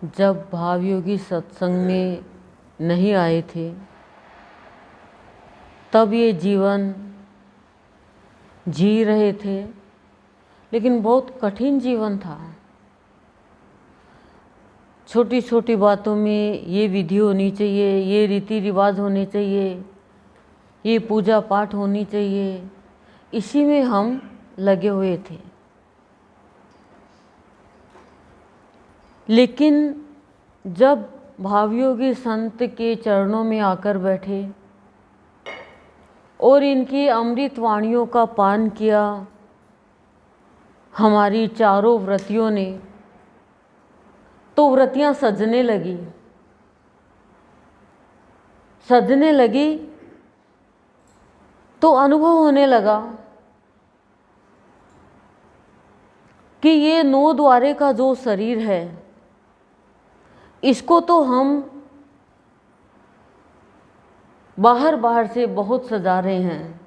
जब भावयोगी सत्संग में नहीं आए थे तब ये जीवन जी रहे थे, लेकिन बहुत कठिन जीवन था। छोटी छोटी बातों में ये विधि होनी चाहिए, ये रीति रिवाज होने चाहिए, ये पूजा पाठ होनी चाहिए, इसी में हम लगे हुए थे। लेकिन जब भावयोगी संत के चरणों में आकर बैठे और इनकी अमृत वाणियों का पान किया, हमारी चारों व्रतियों ने, तो व्रतियां सजने लगी तो अनुभव होने लगा कि ये 9 द्वारे का जो शरीर है, इसको तो हम बाहर से बहुत सजा रहे हैं,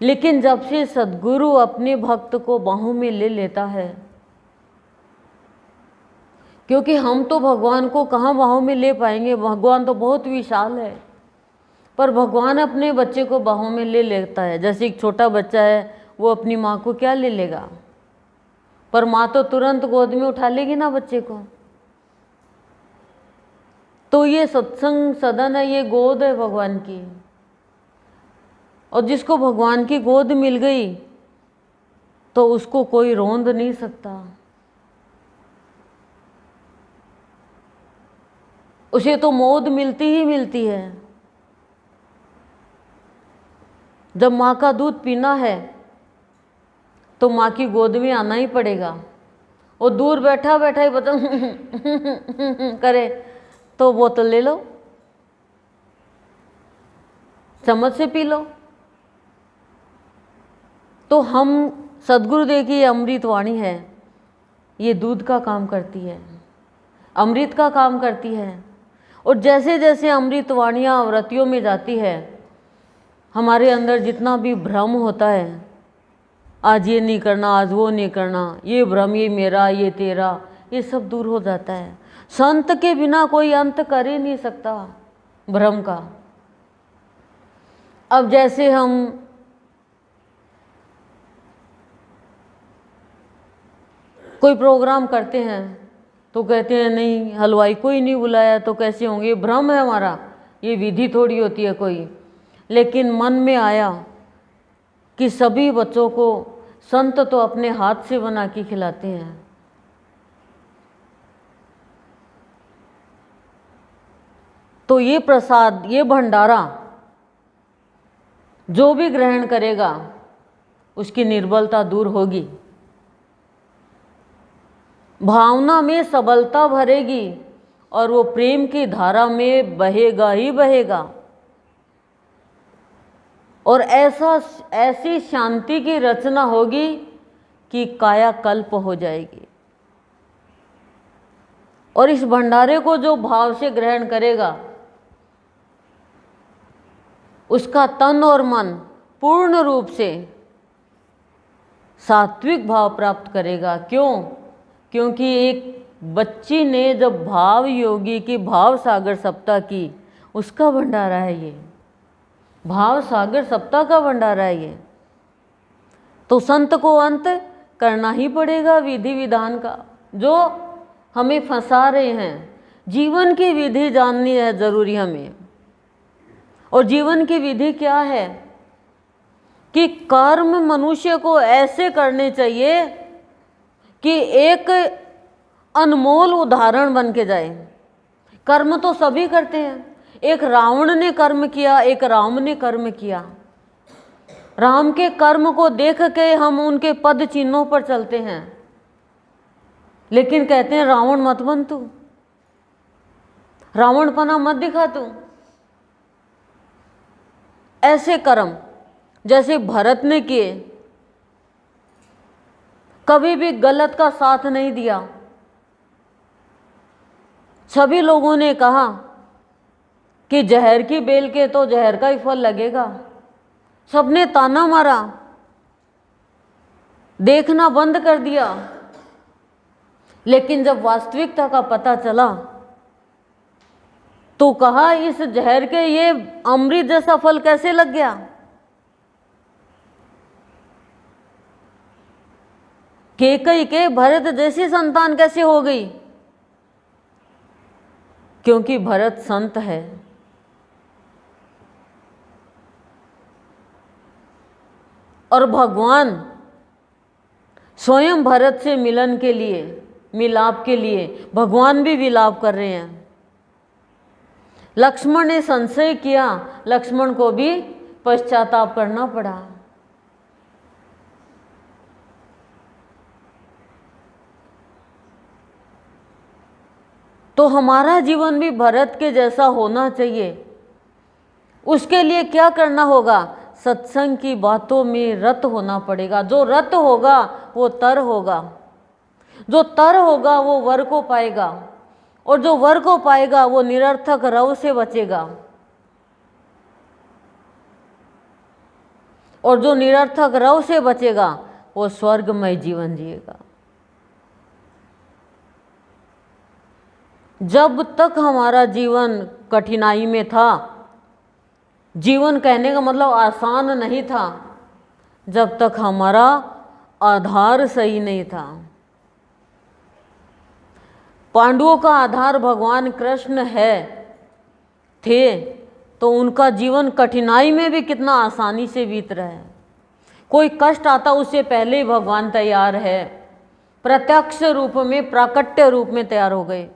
लेकिन जब से सद्गुरु अपने भक्त को बाहों में ले लेता है, क्योंकि हम तो भगवान को कहाँ बाहों में ले पाएंगे, भगवान तो बहुत विशाल है, पर भगवान अपने बच्चे को बाहों में ले लेता है। जैसे एक छोटा बच्चा है, वो अपनी माँ को क्या ले लेगा, पर माँ तो तुरंत गोद में उठा लेगी ना बच्चे को। तो ये सत्संग सदन है, ये गोद है भगवान की, और जिसको भगवान की गोद मिल गई तो उसको कोई रोंद नहीं सकता, उसे तो मौत मिलती ही मिलती है। जब माँ का दूध पीना है तो माँ की गोद में आना ही पड़ेगा। और दूर बैठा बैठा ही बता करे तो बोतल ले लो, चम्मच से पी लो। तो हम सद्गुरुदेव की अमृत वाणी है, ये दूध का काम करती है, अमृत का काम करती है। और जैसे जैसे अमृत वाणियाँ व्रतियों में जाती है, हमारे अंदर जितना भी भ्रम होता है, आज ये नहीं करना, आज वो नहीं करना, ये भ्रम, ये मेरा, ये तेरा, ये सब दूर हो जाता है। संत के बिना कोई अंत कर ही नहीं सकता भ्रम का। अब जैसे हम कोई प्रोग्राम करते हैं तो कहते हैं नहीं, हलवाई कोई नहीं बुलाया तो कैसे होंगे, ये भ्रम है हमारा, ये विधि थोड़ी होती है कोई। लेकिन मन में आया कि सभी बच्चों को संत तो अपने हाथ से बना के खिलाते हैं, तो ये प्रसाद, ये भंडारा जो भी ग्रहण करेगा उसकी निर्बलता दूर होगी, भावना में सबलता भरेगी और वो प्रेम की धारा में बहेगा ही बहेगा। और ऐसी शांति की रचना होगी कि कायाकल्प हो जाएगी। और इस भंडारे को जो भाव से ग्रहण करेगा, उसका तन और मन पूर्ण रूप से सात्विक भाव प्राप्त करेगा। क्यों? क्योंकि एक बच्ची ने जब भाव योगी की भाव सागर सप्ताह की, उसका भंडारा है ये, भाव सागर सप्ताह का भंडारा है ये। तो संत को अंत करना ही पड़ेगा विधि विधान का, जो हमें फंसा रहे हैं। जीवन की विधि जाननी है जरूरी हमें। और जीवन की विधि क्या है कि कर्म मनुष्य को ऐसे करने चाहिए कि एक अनमोल उदाहरण बन के जाए। कर्म तो सभी करते हैं, एक रावण ने कर्म किया, एक राम ने कर्म किया। राम के कर्म को देख के हम उनके पद चिन्हों पर चलते हैं, लेकिन कहते हैं रावण मत बन तू, रावणपना मत दिखा तू। ऐसे कर्म जैसे भरत ने किए, कभी भी गलत का साथ नहीं दिया। सभी लोगों ने कहा कि जहर की बेल के तो जहर का ही फल लगेगा, सबने ताना मारा, देखना बंद कर दिया। लेकिन जब वास्तविकता का पता चला तो कहा इस जहर के ये अमृत जैसा फल कैसे लग गया। कैकेयी के भरत जैसी संतान कैसे हो गई? क्योंकि भरत संत है। और भगवान स्वयं भरत से मिलन के लिए, मिलाप के लिए भगवान भी विलाप कर रहे हैं। लक्ष्मण ने संशय किया, लक्ष्मण को भी पश्चाताप करना पड़ा। तो हमारा जीवन भी भरत के जैसा होना चाहिए। उसके लिए क्या करना होगा? सत्संग की बातों में रत होना पड़ेगा। जो रत होगा वो तर होगा, जो तर होगा वो वर को पाएगा, और जो वर को पाएगा वो निरर्थक रव से बचेगा, और जो निरर्थक रव से बचेगा वो स्वर्गमय जीवन जिएगा। जब तक हमारा जीवन कठिनाई में था, जीवन कहने का मतलब आसान नहीं था, जब तक हमारा आधार सही नहीं था। पांडवों का आधार भगवान कृष्ण थे, तो उनका जीवन कठिनाई में भी कितना आसानी से बीत रहा है। कोई कष्ट आता उससे पहले ही भगवान तैयार है, प्रत्यक्ष रूप में, प्राकट्य रूप में तैयार हो गए।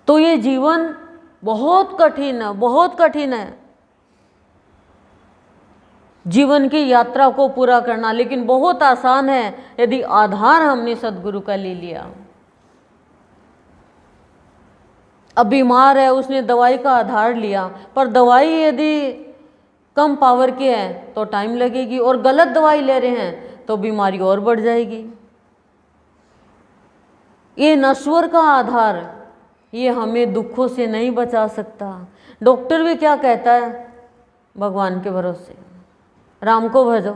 तो ये जीवन बहुत कठिन है, बहुत कठिन है जीवन की यात्रा को पूरा करना, लेकिन बहुत आसान है यदि आधार हमने सद्गुरु का ले लिया। अब बीमार है, उसने दवाई का आधार लिया, पर दवाई यदि कम पावर की है तो टाइम लगेगी, और गलत दवाई ले रहे हैं तो बीमारी और बढ़ जाएगी। ये नश्वर का आधार, ये हमें दुखों से नहीं बचा सकता। डॉक्टर भी क्या कहता है? भगवान के भरोसे, राम को भजो।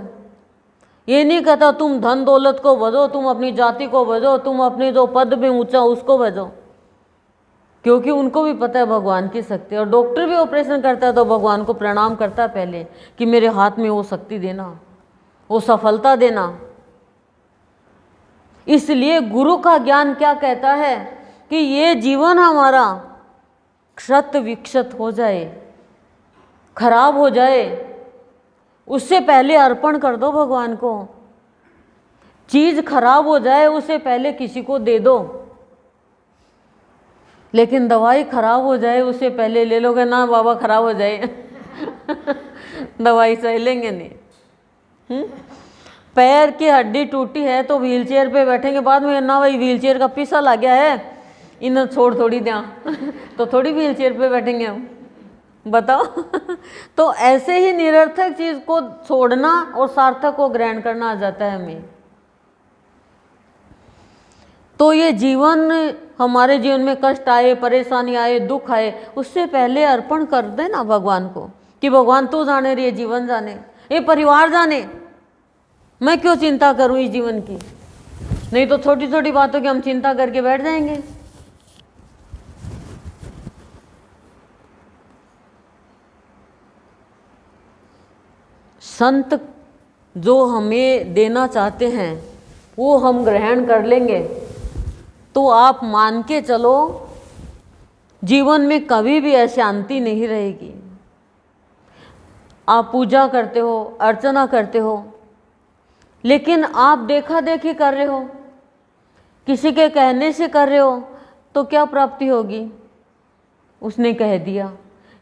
ये नहीं कहता तुम धन दौलत को भजो, तुम अपनी जाति को भजो, तुम अपने जो पद में ऊंचा उसको भजो, क्योंकि उनको भी पता है भगवान की शक्ति। और डॉक्टर भी ऑपरेशन करता है तो भगवान को प्रणाम करता है पहले कि मेरे हाथ में वो शक्ति देना, वो सफलता देना। इसलिए गुरु का ज्ञान क्या कहता है कि ये जीवन हमारा क्षत विक्षत हो जाए, खराब हो जाए, उससे पहले अर्पण कर दो भगवान को। चीज खराब हो जाए उससे पहले किसी को दे दो, लेकिन दवाई खराब हो जाए उससे पहले ले लोगे ना, बाबा खराब हो जाए दवाई सही लेंगे नहीं। पैर की हड्डी टूटी है तो व्हीलचेयर पे बैठेंगे, बाद में ना भाई व्हीलचेयर का पीसा लग गया है, इन छोड़ थोड़ी दिया तो थोड़ी व्हीलचेयर पे बैठेंगे हम, बताओ तो ऐसे ही निरर्थक चीज को छोड़ना और सार्थक को ग्रहण करना आ जाता है हमें। तो ये जीवन, हमारे जीवन में कष्ट आए, परेशानी आए, दुख आए, उससे पहले अर्पण कर देना भगवान को कि भगवान तू जाने, रे जीवन जाने, ये परिवार जाने, मैं क्यों चिंता करूं इस जीवन की। नहीं तो छोटी छोटी बातों की हम चिंता करके बैठ जाएंगे। संत जो हमें देना चाहते हैं वो हम ग्रहण कर लेंगे तो आप मान के चलो जीवन में कभी भी अशांति नहीं रहेगी। आप पूजा करते हो, अर्चना करते हो, लेकिन आप देखा देखी कर रहे हो, किसी के कहने से कर रहे हो, तो क्या प्राप्ति होगी? उसने कह दिया।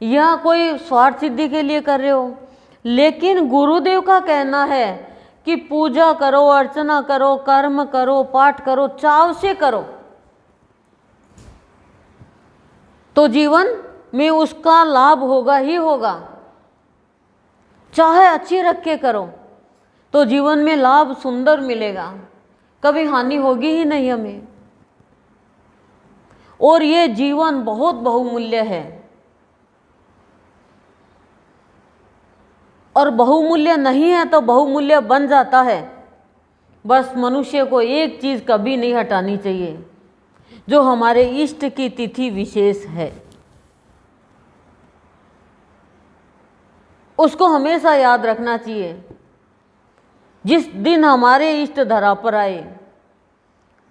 या कोई स्वार्थ सिद्धि के लिए कर रहे हो, लेकिन गुरुदेव का कहना है कि पूजा करो, अर्चना करो, कर्म करो, पाठ करो, चाव से करो, तो जीवन में उसका लाभ होगा ही होगा। चाहे अच्छी रख के करो तो जीवन में लाभ सुंदर मिलेगा, कभी हानि होगी ही नहीं हमें। और ये जीवन बहुत बहुमूल्य है और बहुमूल्य नहीं है तो बहुमूल्य बन जाता है। बस मनुष्य को एक चीज़ कभी नहीं हटानी चाहिए, जो हमारे इष्ट की तिथि विशेष है, उसको हमेशा याद रखना चाहिए। जिस दिन हमारे इष्ट धरा पर आए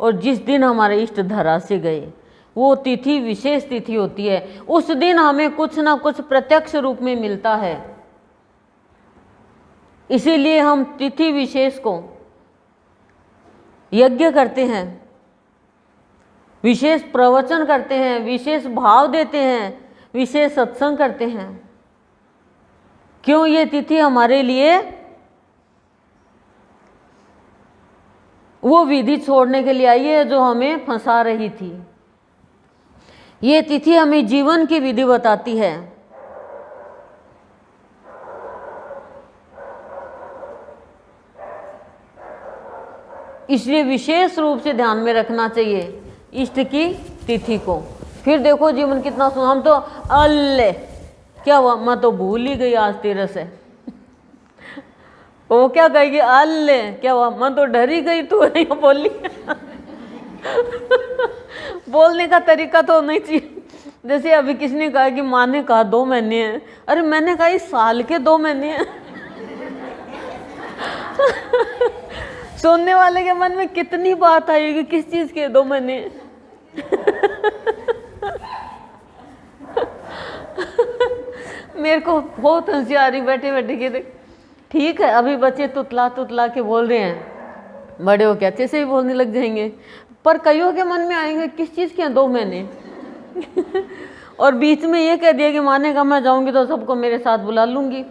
और जिस दिन हमारे इष्ट धरा से गए, वो तिथि विशेष तिथि होती है। उस दिन हमें कुछ ना कुछ प्रत्यक्ष रूप में मिलता है। इसीलिए हम तिथि विशेष को यज्ञ करते हैं, विशेष प्रवचन करते हैं, विशेष भाव देते हैं, विशेष सत्संग करते हैं। क्यों? ये तिथि हमारे लिए वो विधि छोड़ने के लिए आई है जो हमें फंसा रही थी। ये तिथि हमें जीवन की विधि बताती है। इसलिए विशेष रूप से ध्यान में रखना चाहिए इष्ट की तिथि को। फिर देखो जीवन कितना सुना। हम तो अल्ले क्या हुआ, मैं तो भूल ही गई आज तेरे से। वो क्या कहेगी, अल्ले क्या हुआ, मैं तो डर ही गई, तू नहीं बोली। बोलने का तरीका तो नहीं चाहिए। जैसे अभी किसने कहा कि माँ ने कहा 2 महीने हैं, अरे मैंने कहा इस साल के 2 महीने हैं। सुनने वाले के मन में कितनी बात आएगी, किस चीज के 2 महीने। मेरे को बहुत हंसी आ रही बैठे बैठे के। देख ठीक है, अभी बच्चे तुतला तुतला के बोल रहे हैं, बड़े हो के अच्छे से ही बोलने लग जाएंगे, पर कईयों के मन में आएंगे किस चीज़ के 2 महीने। और बीच में ये कह दिया कि माँ ने कहा मैं जाऊँगी तो सबको मेरे साथ बुला लूँगी।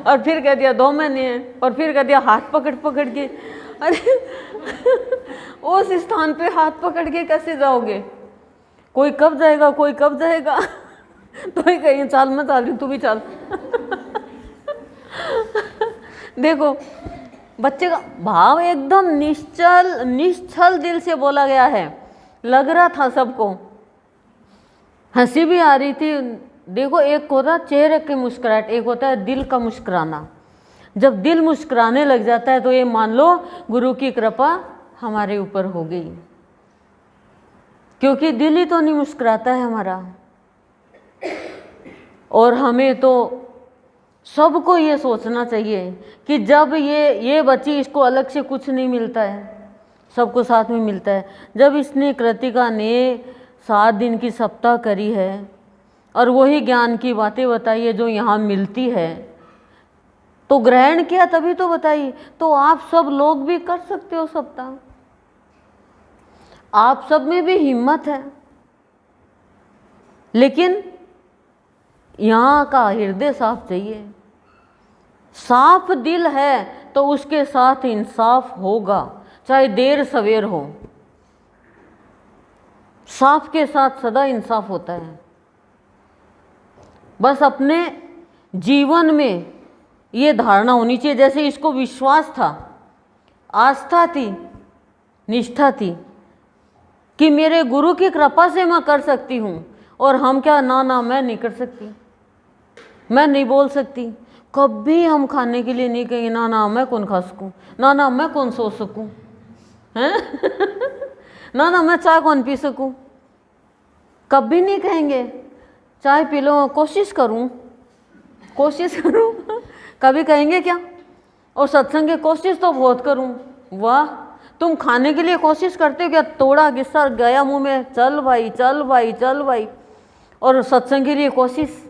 और फिर कह दिया 2 महीने हैं, और फिर कह दिया हाथ पकड़ पकड़ के। अरे उस स्थान पे हाथ पकड़ के कैसे जाओगे? कोई कब जाएगा, कोई कब जाएगा। तो ही कहीं चल, मैं चल रही, तू भी चल। देखो बच्चे का भाव एकदम निश्चल दिल से बोला गया है। लग रहा था सबको, हंसी भी आ रही थी। देखो एक होता है चेहरे की मुस्कुराहट, एक होता है दिल का मुस्कुराना। जब दिल मुस्कुराने लग जाता है तो ये मान लो गुरु की कृपा हमारे ऊपर हो गई, क्योंकि दिल ही तो नहीं मुस्कुराता है हमारा। और हमें तो सबको ये सोचना चाहिए कि जब ये बच्ची, इसको अलग से कुछ नहीं मिलता है, सबको साथ में मिलता है। जब इसने कृतिका ने 7 दिन की सप्ताह करी है और वही ज्ञान की बातें बताई है जो यहाँ मिलती है, तो ग्रहण किया तभी तो बताई। तो आप सब लोग भी कर सकते हो सप्ताह, आप सब में भी हिम्मत है। लेकिन यहाँ का हृदय साफ चाहिए। साफ दिल है तो उसके साथ इंसाफ होगा, चाहे देर सवेर हो। साफ के साथ सदा इंसाफ होता है। बस अपने जीवन में ये धारणा होनी चाहिए, जैसे इसको विश्वास था, आस्था थी, निष्ठा थी कि मेरे गुरु की कृपा से मैं कर सकती हूँ। और हम क्या, ना मैं नहीं कर सकती, मैं नहीं बोल सकती। कभी हम खाने के लिए नहीं कहेंगे ना मैं कौन खा सकूँ, ना मैं कौन सो सकूँ, हैं। ना मैं चाय कौन पी सकूँ, कभी नहीं कहेंगे। चाय पी लो, कोशिश करूँ। कभी कहेंगे क्या? और सत्संग की कोशिश तो बहुत करूँ। वाह, तुम खाने के लिए कोशिश करते हो क्या? तोड़ा गिस्सा गया मुंह में, चल भाई चल भाई चल भाई। और सत्संग के लिए कोशिश,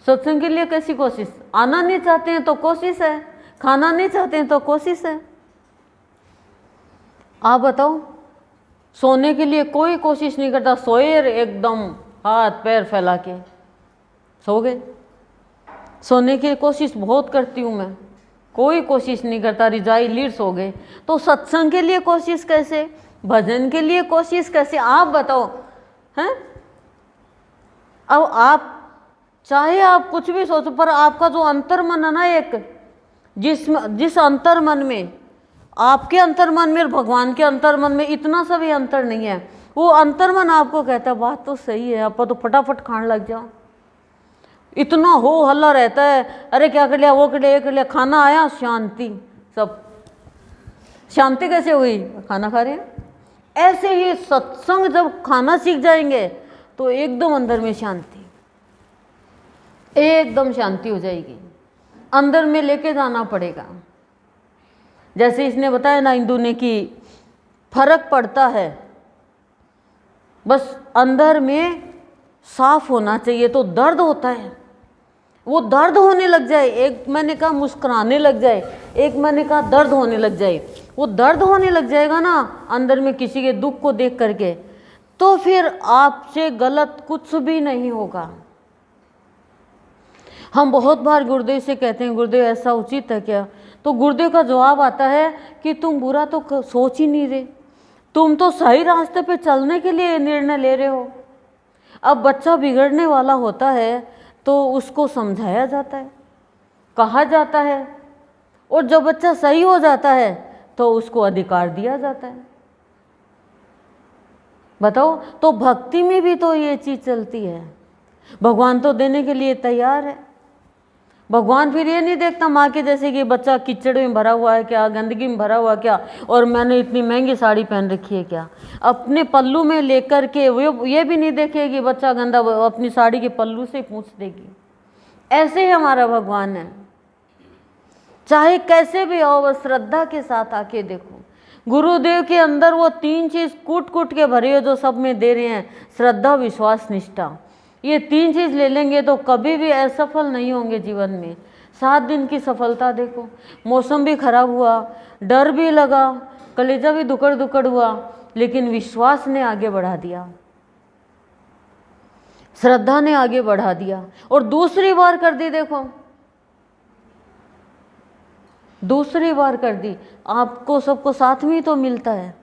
सत्संग के लिए कैसी कोशिश? आना नहीं चाहते हैं तो कोशिश है, खाना नहीं चाहते हैं तो कोशिश है। आप बताओ, सोने के लिए कोई कोशिश नहीं करता, सोए एकदम हाथ पैर फैला के सो गए। सोने की कोशिश बहुत करती हूँ मैं, कोई कोशिश नहीं करता, रिजाई लीड सो गए। तो सत्संग के लिए कोशिश कैसे, भजन के लिए कोशिश कैसे? आप बताओ हैं। अब आप चाहे आप कुछ भी सोचो, पर आपका जो अंतर्मन है ना, एक जिस अंतर्मन में, आपके अंतर्मन में और भगवान के अंतर्मन में इतना सा भी अंतर नहीं है। वो अंतर्मन आपको कहता है बात तो सही है, आप तो फटाफट खाने लग जाओ। इतना हो हल्ला रहता है, अरे क्या कर लिया, वो कर लिया, ये कर लिया, खाना आया, शांति, सब शांति कैसे हुई, खाना खा रहे हैं। ऐसे ही सत्संग जब खाना सीख जाएंगे तो एकदम अंदर में शांति, एकदम शांति हो जाएगी, अंदर में लेके जाना पड़ेगा। जैसे इसने बताया ना इंदु ने कि फर्क पड़ता है, बस अंदर में साफ होना चाहिए। तो दर्द होता है, वो दर्द होने लग जाए, एक मैंने कहा मुस्कुराने लग जाए, एक मैंने कहा दर्द होने लग जाए, वो दर्द होने लग जाएगा ना अंदर में किसी के दुख को देख करके, तो फिर आपसे गलत कुछ भी नहीं होगा। हम बहुत बार गुरुदेव से कहते हैं, गुरुदेव ऐसा उचित है क्या? तो गुरुदेव का जवाब आता है कि तुम बुरा तो सोच ही नहीं रहे, तुम तो सही रास्ते पे चलने के लिए निर्णय ले रहे हो। अब बच्चा बिगड़ने वाला होता है तो उसको समझाया जाता है, कहा जाता है, और जब बच्चा सही हो जाता है तो उसको अधिकार दिया जाता है। बताओ, तो भक्ति में भी तो ये चीज़ चलती है। भगवान तो देने के लिए तैयार है। भगवान फिर ये नहीं देखता माँ के जैसे कि बच्चा कीचड़ में भरा हुआ है क्या, गंदगी में भरा हुआ क्या, और मैंने इतनी महंगी साड़ी पहन रखी है क्या। अपने पल्लू में लेकर के वो ये भी नहीं देखेगी बच्चा गंदा, अपनी साड़ी के पल्लू से पूछ देगी। ऐसे ही हमारा भगवान है, चाहे कैसे भी हो, वो श्रद्धा के साथ आके देखो। गुरुदेव के अंदर वो 3 चीज़ कूट कूट के भरे हो जो सब में दे रहे हैं, श्रद्धा, विश्वास, निष्ठा। ये 3 चीज़ ले लेंगे तो कभी भी असफल नहीं होंगे जीवन में। 7 दिन की सफलता देखो, मौसम भी खराब हुआ, डर भी लगा, कलेजा भी दुकड़ दुकड़ हुआ, लेकिन विश्वास ने आगे बढ़ा दिया, श्रद्धा ने आगे बढ़ा दिया, और दूसरी बार कर दी। देखो, दूसरी बार कर दी। आपको सबको साथ में ही तो मिलता है,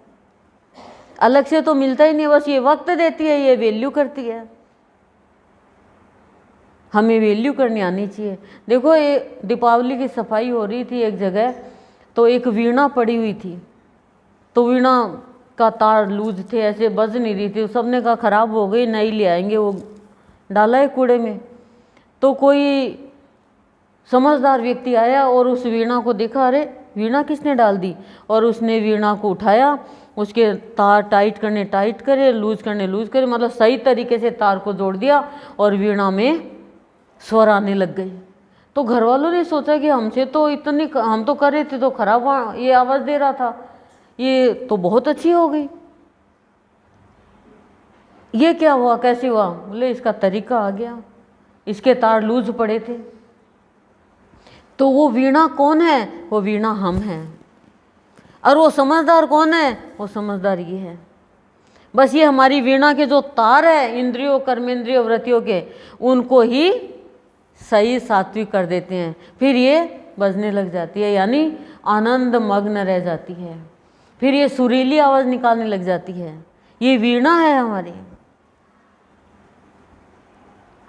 अलग से तो मिलता ही नहीं। बस ये वक्त देती है, ये वैल्यू करती है, हमें वैल्यू करनी आनी चाहिए। देखो, ये दीपावली की सफाई हो रही थी एक जगह, तो एक वीणा पड़ी हुई थी, तो वीणा का तार लूज थे, ऐसे बज नहीं रही थी। सबने कहा खराब हो गई, नई ले आएंगे। वो डाला है कूड़े में। तो कोई समझदार व्यक्ति आया और उस वीणा को देखा, अरे वीणा किसने डाल दी, और उसने वीणा को उठाया, उसके तार टाइट करने टाइट करे, लूज करने लूज करे, मतलब सही तरीके से तार को जोड़ दिया और वीणा में स्वर आने लग गए। तो घर वालों ने सोचा कि हमसे तो इतनी, हम तो कर रहे थे तो खराब ये आवाज़ दे रहा था, ये तो बहुत अच्छी हो गई, ये क्या हुआ, कैसे हुआ? बोले इसका तरीका आ गया, इसके तार लूज पड़े थे। तो वो वीणा कौन है? वो वीणा हम हैं। और वो समझदार कौन है? वो समझदार ये है। बस ये हमारी वीणा के जो तार है इंद्रियों, कर्मेंद्रियों, वृत्तियों के, उनको ही सही सात्विक कर देते हैं, फिर ये बजने लग जाती है, यानी आनंद मग्न रह जाती है, फिर ये सुरीली आवाज़ निकालने लग जाती है। ये वीणा है हमारी।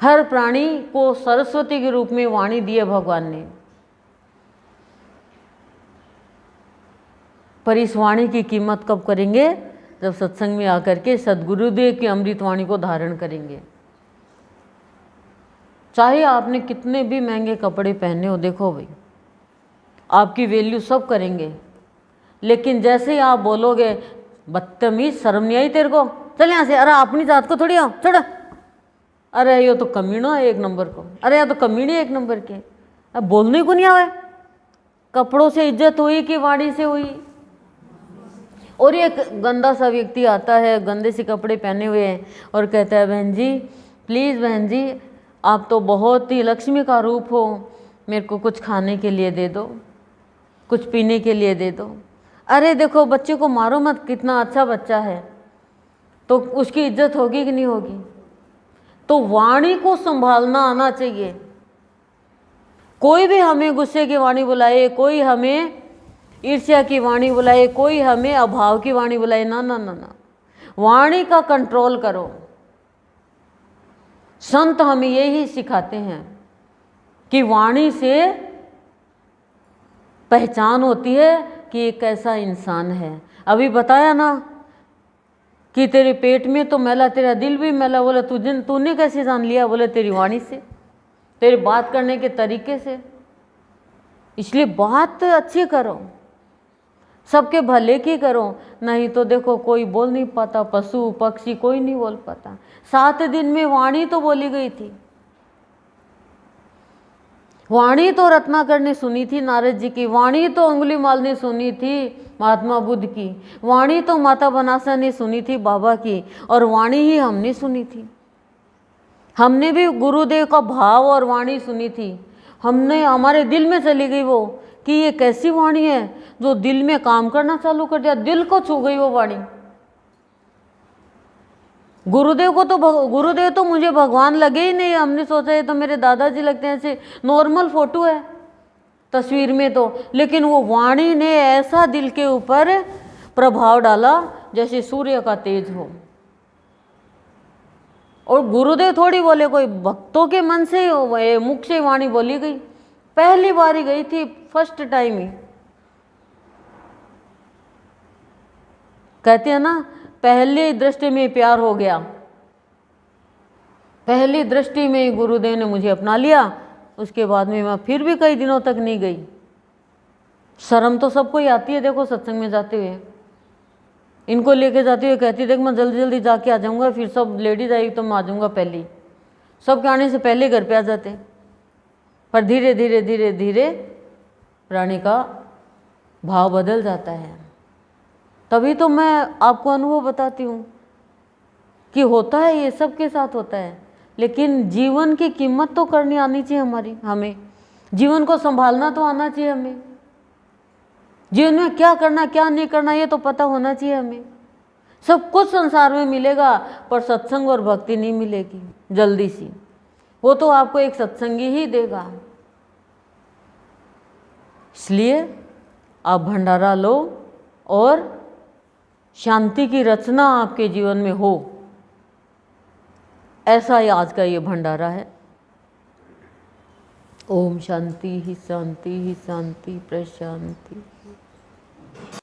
हर प्राणी को सरस्वती के रूप में वाणी दी है भगवान ने, पर इस वाणी की कीमत कब करेंगे? जब सत्संग में आकर के सद्गुरुदेव की अमृत वाणी को धारण करेंगे। चाहे आपने कितने भी महंगे कपड़े पहने हो, देखो भाई, आपकी वैल्यू सब करेंगे, लेकिन जैसे ही आप बोलोगे बदतमीज, शर्म नहीं आई तेरे को, चल यहाँ से, अरे अपनी जात को थोड़ी आओ, छोड़, अरे ये तो कमीना है 1 नंबर को, अरे यहाँ तो कमीने 1 नंबर के। अब बोलने को नहीं आवे। कपड़ों से इज्जत हुई कि वाणी से हुई? और एक गंदा सा व्यक्ति आता है, गंदे से कपड़े पहने हुए हैं, और कहता है बहन जी, प्लीज़ बहन जी, आप तो बहुत ही लक्ष्मी का रूप हो, मेरे को कुछ खाने के लिए दे दो, कुछ पीने के लिए दे दो। अरे देखो, बच्चे को मारो मत, कितना अच्छा बच्चा है, तो उसकी इज्जत होगी कि नहीं होगी? तो वाणी को संभालना आना चाहिए। कोई भी हमें गुस्से की वाणी बुलाए, कोई हमें ईर्ष्या की वाणी बुलाए, कोई हमें अभाव की वाणी बुलाए, ना ना ना ना, वाणी का कंट्रोल करो। संत हमें यही सिखाते हैं कि वाणी से पहचान होती है कि एक ऐसा इंसान है। अभी बताया ना कि तेरे पेट में तो मैला, तेरा दिल भी मैला, बोले तूने कैसे जान लिया? बोले तेरी वाणी से। तेरे बात करने के तरीके से। इसलिए बात अच्छी करो, सबके भले की करो, नहीं तो देखो कोई बोल नहीं पाता, पशु पक्षी कोई नहीं बोल पाता। 7 दिन में वाणी तो बोली गई थी, वाणी तो रत्नाकर ने सुनी थी नारद जी की, वाणी तो अंगुलीमाल ने सुनी थी महात्मा बुद्ध की, वाणी तो माता बनासा ने सुनी थी बाबा की, और वाणी ही हमने सुनी थी। हमने भी गुरुदेव का भाव और वाणी सुनी थी, हमने हमारे दिल में चली गई वो कि ये कैसी वाणी है जो दिल में काम करना चालू कर दिया, दिल को छू गई वो वाणी। गुरुदेव तो मुझे भगवान लगे ही नहीं। हमने सोचा ये तो मेरे दादाजी लगते हैं, ऐसे नॉर्मल फोटो है तस्वीर में तो, लेकिन वो वाणी ने ऐसा दिल के ऊपर प्रभाव डाला जैसे सूर्य का तेज हो। और गुरुदेव थोड़ी बोले, कोई भक्तों के मन से मुख से वाणी बोली गई, पहली बार ही गई थी, फर्स्ट टाइम ही। कहते हैं ना, पहली दृष्टि में प्यार हो गया, पहली दृष्टि में गुरुदेव ने मुझे अपना लिया। उसके बाद में मैं फिर भी कई दिनों तक नहीं गई। शर्म तो सबको ही आती है, देखो सत्संग में जाते हुए, इनको लेके जाते हुए कहती देख मैं जल्दी जल्दी जाके आ जाऊंगा, फिर सब लेडीज आई तो मैं आ जाऊंगा पहले, सब के आने से पहले घर पे आ जाते। पर धीरे धीरे धीरे धीरे रानी का भाव बदल जाता है। तभी तो मैं आपको अनुभव बताती हूँ कि होता है, ये सबके साथ होता है। लेकिन जीवन की कीमत तो करनी आनी चाहिए हमें जीवन को संभालना तो आना चाहिए हमें। जीवन में क्या करना क्या नहीं करना ये तो पता होना चाहिए हमें। सब कुछ संसार में मिलेगा, पर सत्संग और भक्ति नहीं मिलेगी जल्दी सी, वो तो आपको एक सत्संगी ही देगा। इसलिए आप भंडारा लो और शांति की रचना आपके जीवन में हो, ऐसा ही आज का ये भंडारा है। ओम शांति ही शांति ही शांति प्रशांति।